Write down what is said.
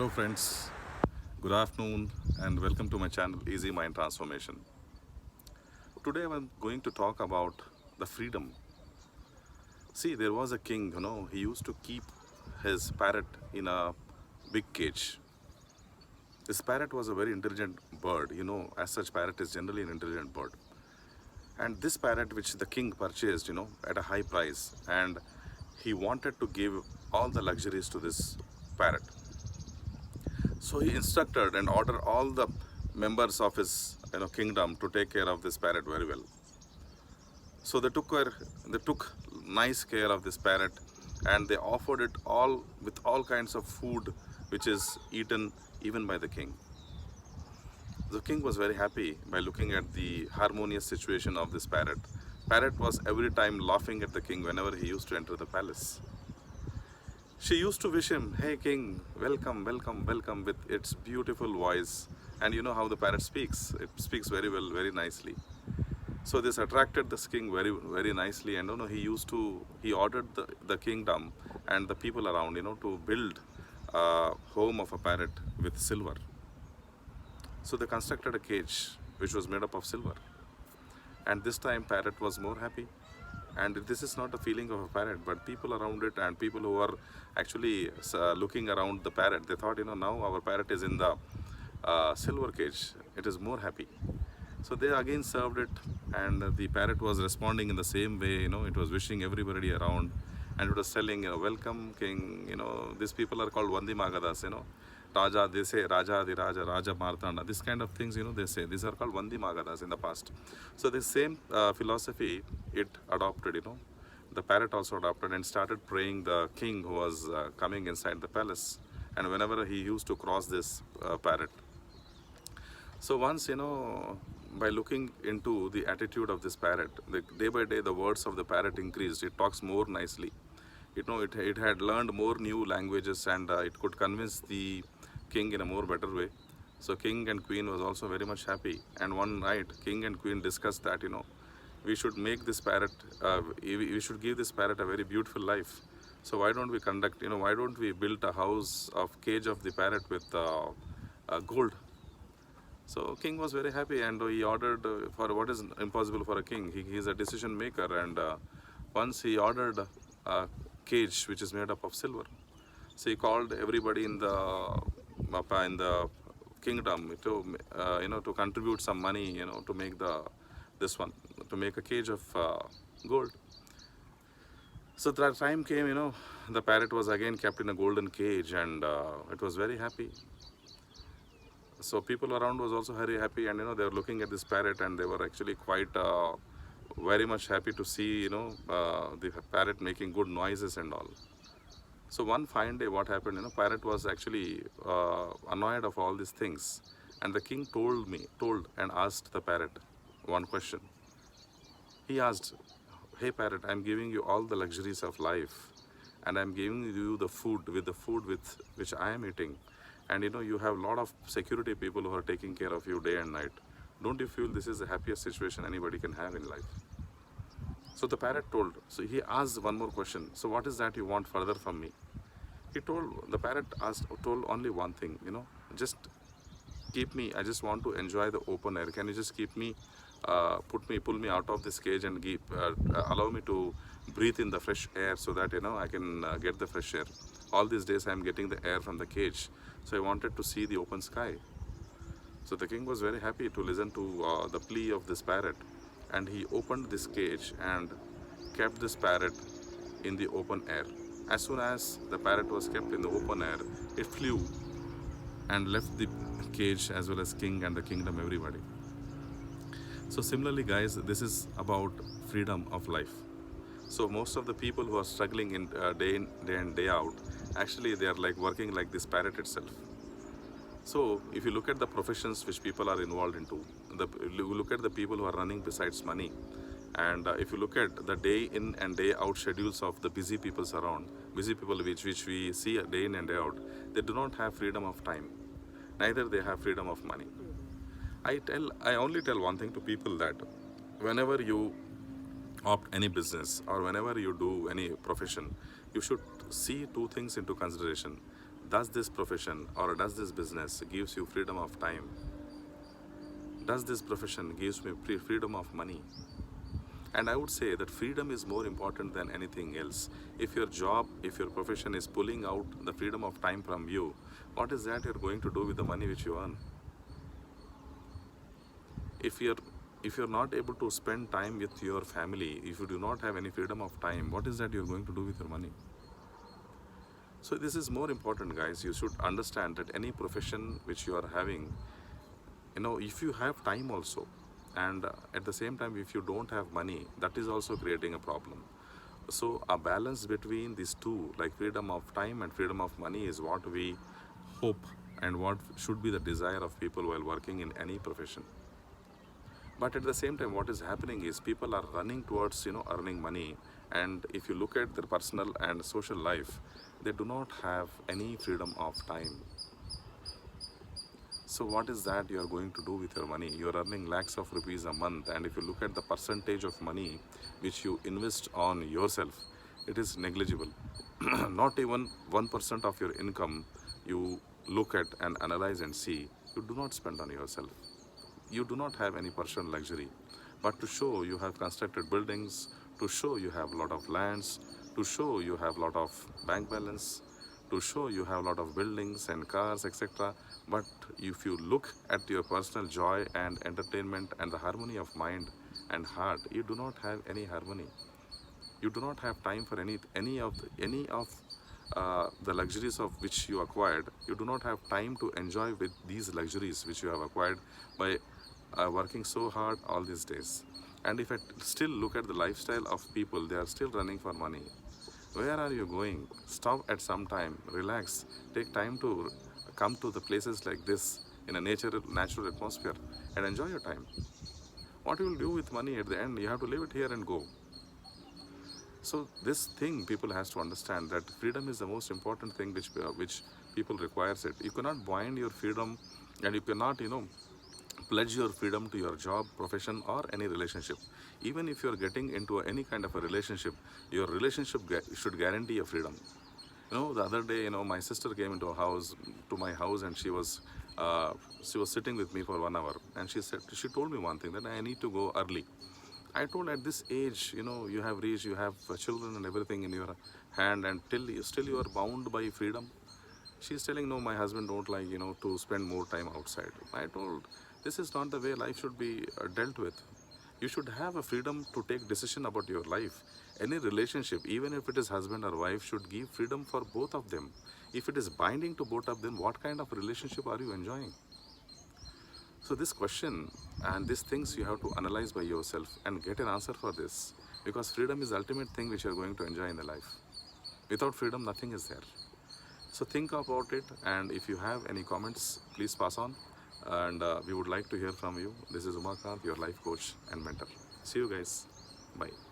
Hello friends, good afternoon and welcome to my channel Easy Mind Transformation. Today I'm going to talk about the freedom. See, there was a king, he used to keep his parrot in a big cage. This parrot was a very intelligent bird, as such parrot is generally an intelligent bird. And this parrot which the king purchased, at a high price, and he wanted to give all the luxuries to this parrot. So he instructed and ordered all the members of his kingdom to take care of this parrot very well. So they took nice care of this parrot, and they offered it all with all kinds of food which is eaten even by the king. The king was very happy by looking at the harmonious situation of this parrot. Parrot was every time laughing at the king whenever he used to enter the palace. She used to wish him, "Hey king, welcome, welcome, welcome," with its beautiful voice. And you know how the parrot speaks. It speaks very well, very nicely. So this attracted the king very, very nicely. And he ordered the kingdom and the people around, to build a home of a parrot with silver. So they constructed a cage which was made up of silver. And this time parrot was more happy. And this is not a feeling of a parrot, but people around it and people who are actually looking around the parrot, they thought, now our parrot is in the silver cage, it is more happy. So they again served it, and the parrot was responding in the same way. It was wishing everybody around, and it was telling, "Welcome, king." These people are called Vandi Magadas. Raja, they say Raja the Raja, Raja Martanda. This kind of things, they say. These are called Vandi Magadas in the past. So the same philosophy it adopted. The parrot also adopted and started praying the king who was coming inside the palace, and whenever he used to cross this parrot. So once, by looking into the attitude of this parrot, day by day the words of the parrot increased. It talks more nicely. It had learned more new languages, and it could convince the king in a more better way. So king and queen was also very much happy. And one night, king and queen discussed that, we should make this parrot, we should give this parrot a very beautiful life. So why don't we why don't we build a house of cage of the parrot with gold? So king was very happy, and he ordered for what is impossible for a king. He is a decision maker, and once he ordered a cage which is made up of silver. So he called everybody in the kingdom to to contribute some money, to make to make a cage of gold. So that time came, the parrot was again kept in a golden cage, and it was very happy. So people around was also very happy, and they were looking at this parrot, and they were actually quite very much happy to see the parrot making good noises and all. So one fine day, what happened? Parrot was actually annoyed of all these things, and the king told and asked the parrot one question. He asked, "Hey parrot, I'm giving you all the luxuries of life, and I'm giving you the food with which I am eating, and you have a lot of security people who are taking care of you day and night. Don't you feel this is the happiest situation anybody can have in life?" So the parrot so he asked one more question. "So what is that you want further from me?" The parrot told only one thing, just keep me, I just want to enjoy the open air. Can you just keep me, pull me out of this cage and allow me to breathe in the fresh air so that, I can get the fresh air. All these days I am getting the air from the cage. So I wanted to see the open sky. So the king was very happy to listen to the plea of this parrot, and he opened this cage and kept this parrot in the open air. As soon as the parrot was kept in the open air, it flew and left the cage as well as king and the kingdom, everybody. So similarly, guys, this is about freedom of life. So most of the people who are struggling in day in day out, actually they are like working like this parrot itself. So if you look at the professions which people are involved into, you look at the people who are running besides money, and if you look at the day in and day out schedules of the busy people which we see day in and day out, they do not have freedom of time, neither they have freedom of money. I only tell one thing to people, that whenever you opt any business or whenever you do any profession, you should see two things into consideration. Does this profession or does this business gives you freedom of time? Does this profession gives me freedom of money? And I would say that freedom is more important than anything else. If your job, if your profession is pulling out the freedom of time from you, what is that you're going to do with the money which you earn? If you're not able to spend time with your family, if you do not have any freedom of time, what is that you're going to do with your money? So this is more important, guys. You should understand that any profession which you are having, if you have time also, and at the same time, if you don't have money, that is also creating a problem. So a balance between these two, like freedom of time and freedom of money, is what we hope and what should be the desire of people while working in any profession. But at the same time, what is happening is people are running towards earning money, and if you look at their personal and social life, they do not have any freedom of time. So what is that you are going to do with your money? You are earning lakhs of rupees a month, and if you look at the percentage of money which you invest on yourself, it is negligible. Not even 1% of your income you look at and analyze and see, you do not spend on yourself. You do not have any personal luxury. But to show you have constructed buildings, to show you have a lot of lands, to show you have a lot of bank balance, to show you have a lot of buildings and cars, etc. But if you look at your personal joy and entertainment and the harmony of mind and heart, you do not have any harmony. You do not have time for any of the luxuries of which you acquired. You do not have time to enjoy with these luxuries which you have acquired by working so hard all these days. And if I still look at the lifestyle of people, they are still running for money. Where are you going? Stop at some time, relax, take time to come to the places like this in a natural atmosphere and enjoy your time. What you will do with money at the end, you have to leave it here and go. So this thing people has to understand, that freedom is the most important thing which people requires it. You cannot bind your freedom, and you cannot pledge your freedom to your job, profession, or any relationship. Even if you are getting into any kind of a relationship, your relationship should guarantee your freedom. The other day, my sister came to my house, and she was sitting with me for 1 hour, and she told me one thing, that I need to go early. I told, at this age, you have reached, you have children and everything in your hand, and still you are bound by freedom. She's telling, no, my husband don't like, to spend more time outside. I told, this is not the way life should be dealt with. You should have a freedom to take decision about your life. Any relationship, even if it is husband or wife, should give freedom for both of them. If it is binding to both of them, what kind of relationship are you enjoying? So this question and these things you have to analyze by yourself and get an answer for this, because freedom is the ultimate thing which you are going to enjoy in the life. Without freedom, nothing is there. So think about it, and if you have any comments, please pass on, and we would like to hear from you. This is Umakant, your life coach and mentor. See you guys. Bye.